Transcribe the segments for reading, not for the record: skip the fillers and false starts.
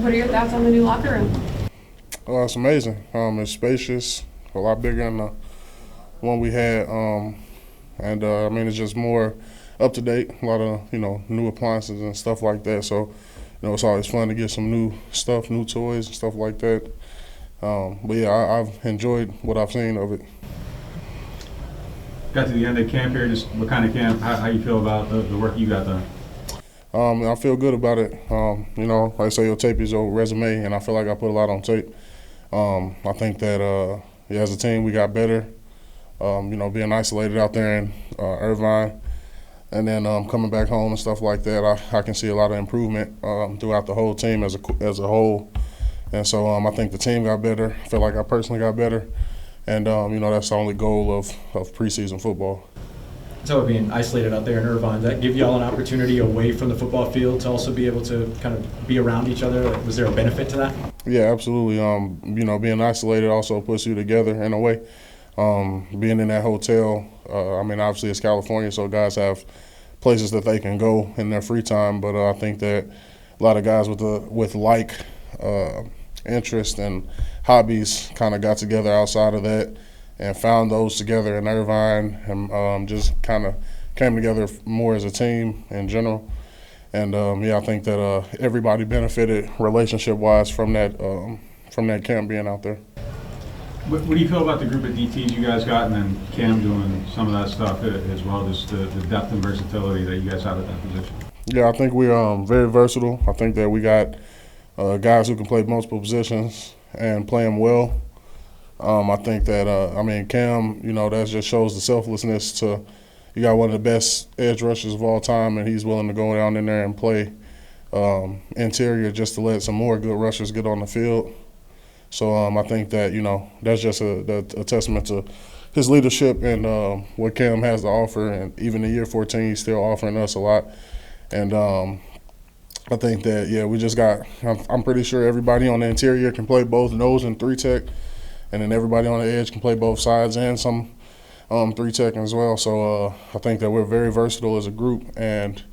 What are your thoughts on the new locker room? It's amazing. It's spacious, a lot bigger than the one we had, and I mean it's just more up to date. A lot of new appliances and stuff like that. So it's always fun to get some new stuff, new toys and stuff like that. But yeah, I've enjoyed what I've seen of it. Got to the end of camp here. Just what kind of camp? How you feel about the work you got done? I feel good about it. Like I say, your tape is your resume, and I feel like I put a lot on tape. I think that as a team we got better. Being isolated out there in Irvine, and then coming back home and stuff like that, I can see a lot of improvement throughout the whole team as a whole. And so I think the team got better. I feel like I personally got better. And, that's the only goal of preseason football. So being isolated out there in Irvine, that give you all an opportunity away from the football field to also be able to kind of be around each other? Was there a benefit to that? Yeah, absolutely. Being isolated also puts you together in a way. Being in that hotel, obviously it's California, so guys have places that they can go in their free time. But I think that a lot of guys with interest and hobbies kind of got together outside of that and found those together in Irvine, and just kind of came together more as a team in general. And I think that everybody benefited relationship-wise from that camp being out there. What do you feel about the group of DTs you guys got, and then Cam doing some of that stuff as well, just the depth and versatility that you guys have at that position? Yeah, I think we're very versatile. I think that we got guys who can play multiple positions and play them well. I think that, Cam, that just shows the selflessness you got one of the best edge rushers of all time, and he's willing to go down in there and play interior just to let some more good rushers get on the field. So I think that, that's just a testament to his leadership and what Cam has to offer. And even in year 14, he's still offering us a lot. And I think that, we just I'm pretty sure everybody on the interior can play both nose and 3-tech. And then everybody on the edge can play both sides and some 3-tech as well. So I think that we're very versatile as a group. And,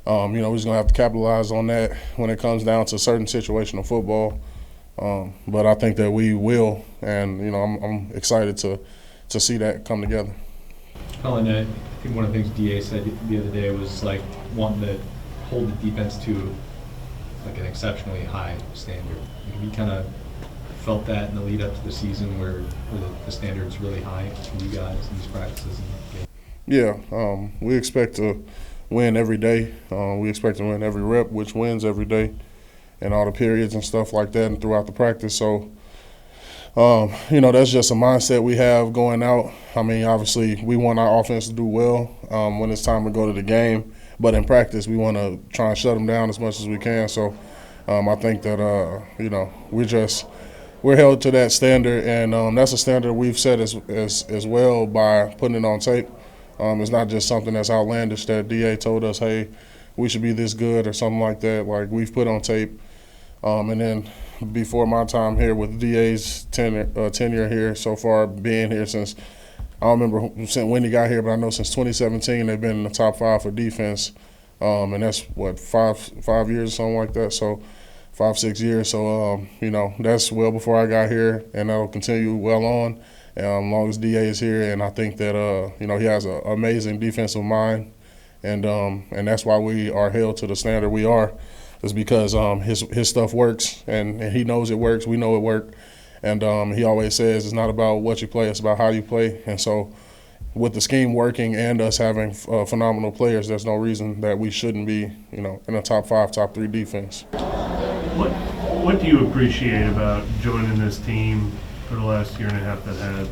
we're just going to have to capitalize on that when it comes down to certain situational football. But I think that we will, and I'm excited to see that come together. Khalen, I think one of the things DA said the other day was like wanting to hold the defense to like an exceptionally high standard. Have you kind of felt that in the lead up to the season where the standard's really high for you guys in these practices? Yeah, we expect to win every day. We expect to win every rep, which wins every day, and all the periods and stuff like that and throughout the practice. So, that's just a mindset we have going out. Obviously, we want our offense to do well when it's time to go to the game. But in practice, we want to try and shut them down as much as we can. So I think that, we're held to that standard. And that's a standard we've set as well by putting it on tape. It's not just something that's outlandish that DA told us, hey, we should be this good or something like that. Like, we've put on tape. And then before my time here with DA's tenure here so far, being here since – I don't remember when he got here, but I know since 2017 they've been in the top 5 for defense. And that's, five years or something like that. So 5-6 years. So, that's well before I got here, and that'll continue well on as long as DA is here. And I think that, he has an amazing defensive mind. And that's why we are held to the standard we are, is because his stuff works, and he knows it works. We know it works. And he always says it's not about what you play, it's about how you play. And so with the scheme working and us having phenomenal players, there's no reason that we shouldn't be, in a top 5, top 3 defense. What do you appreciate about joining this team for the last year and a half that had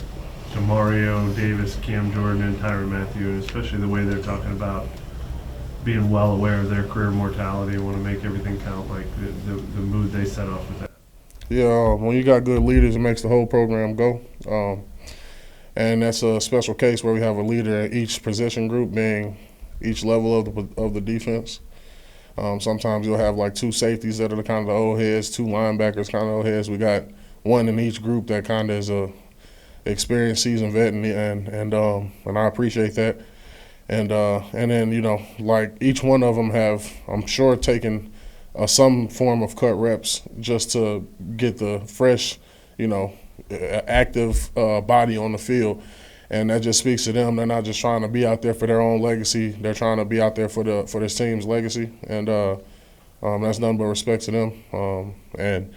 Mario, Davis, Cam Jordan, and Tyrann Mathieu, and especially the way they're talking about being well aware of their career mortality and want to make everything count, like the mood they set off with that? Yeah, when you got good leaders, it makes the whole program go. And that's a special case where we have a leader at each position group, being each level of the defense. Sometimes you'll have like 2 safeties that are kind of the old heads, 2 linebackers kind of old heads. We got one in each group that kind of is a experienced seasoned vet, and I appreciate that. And then like each one of them have, I'm sure, taken some form of cut reps just to get the fresh, active body on the field. And that just speaks to them. They're not just trying to be out there for their own legacy. They're trying to be out there for this team's legacy. And that's nothing but respect to them. And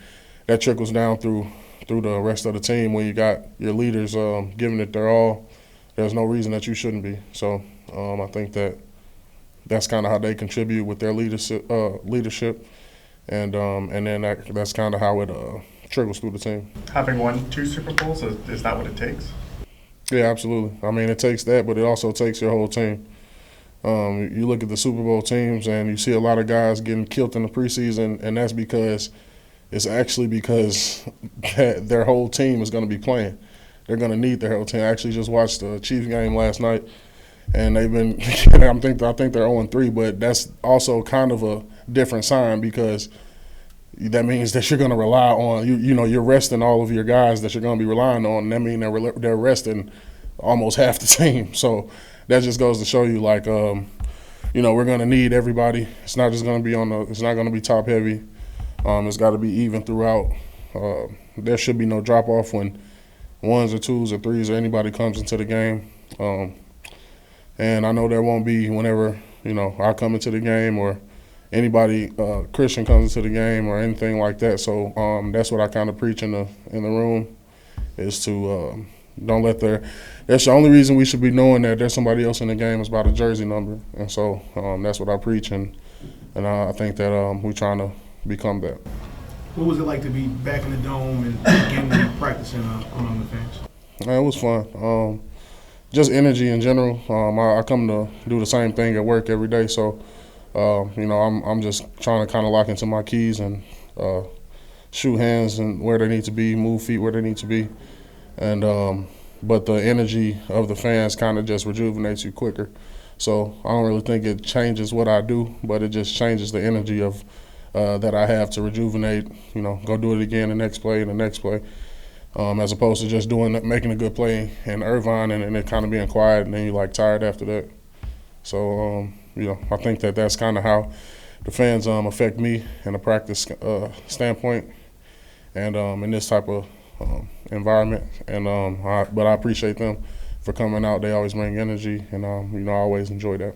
that trickles down through the rest of the team. When you got your leaders giving it their all, there's no reason that you shouldn't be. So I think that's kind of how they contribute with their leadership. And then that's kind of how it trickles through the team. Having won 2 Super Bowls, is that what it takes? Yeah, absolutely. I mean, it takes that, but it also takes your whole team. You look at the Super Bowl teams, and you see a lot of guys getting killed in the preseason, and that's because their whole team is going to be playing. They're going to need their whole team. I actually just watched the Chiefs game last night, and they've been – I think they're 0-3, but that's also kind of a different sign because that means that you're going to rely on you're resting all of your guys that you're going to be relying on, and that means they're resting almost half the team. So that just goes to show you, like, we're going to need everybody. It's not just going to be it's not going to be top heavy. It's got to be even throughout. There should be no drop off when 1s or 2s or 3s or anybody comes into the game. And I know there won't be whenever I come into the game or anybody Christian comes into the game or anything like that. So that's what I kind of preach in the room, is to don't let that's the only reason we should be knowing that there's somebody else in the game is about a jersey number. And so that's what I preach, and I think that we're trying to become that. What was it like to be back in the dome and getting to practicing among the fans? It was fun. Just energy in general. I come to do the same thing at work every day, so I'm just trying to kind of lock into my keys and shoot hands and where they need to be, move feet where they need to be, and but the energy of the fans kind of just rejuvenates you quicker. So I don't really think it changes what I do, but it just changes the energy of that I have to rejuvenate. Go do it again the next play and the next play, as opposed to just making a good play in Irvine and it kind of being quiet and then you're like tired after that. So I think that that's kind of how the fans affect me in a practice standpoint and in this type of environment. And but I appreciate them for coming out. They always bring energy, and I always enjoy that.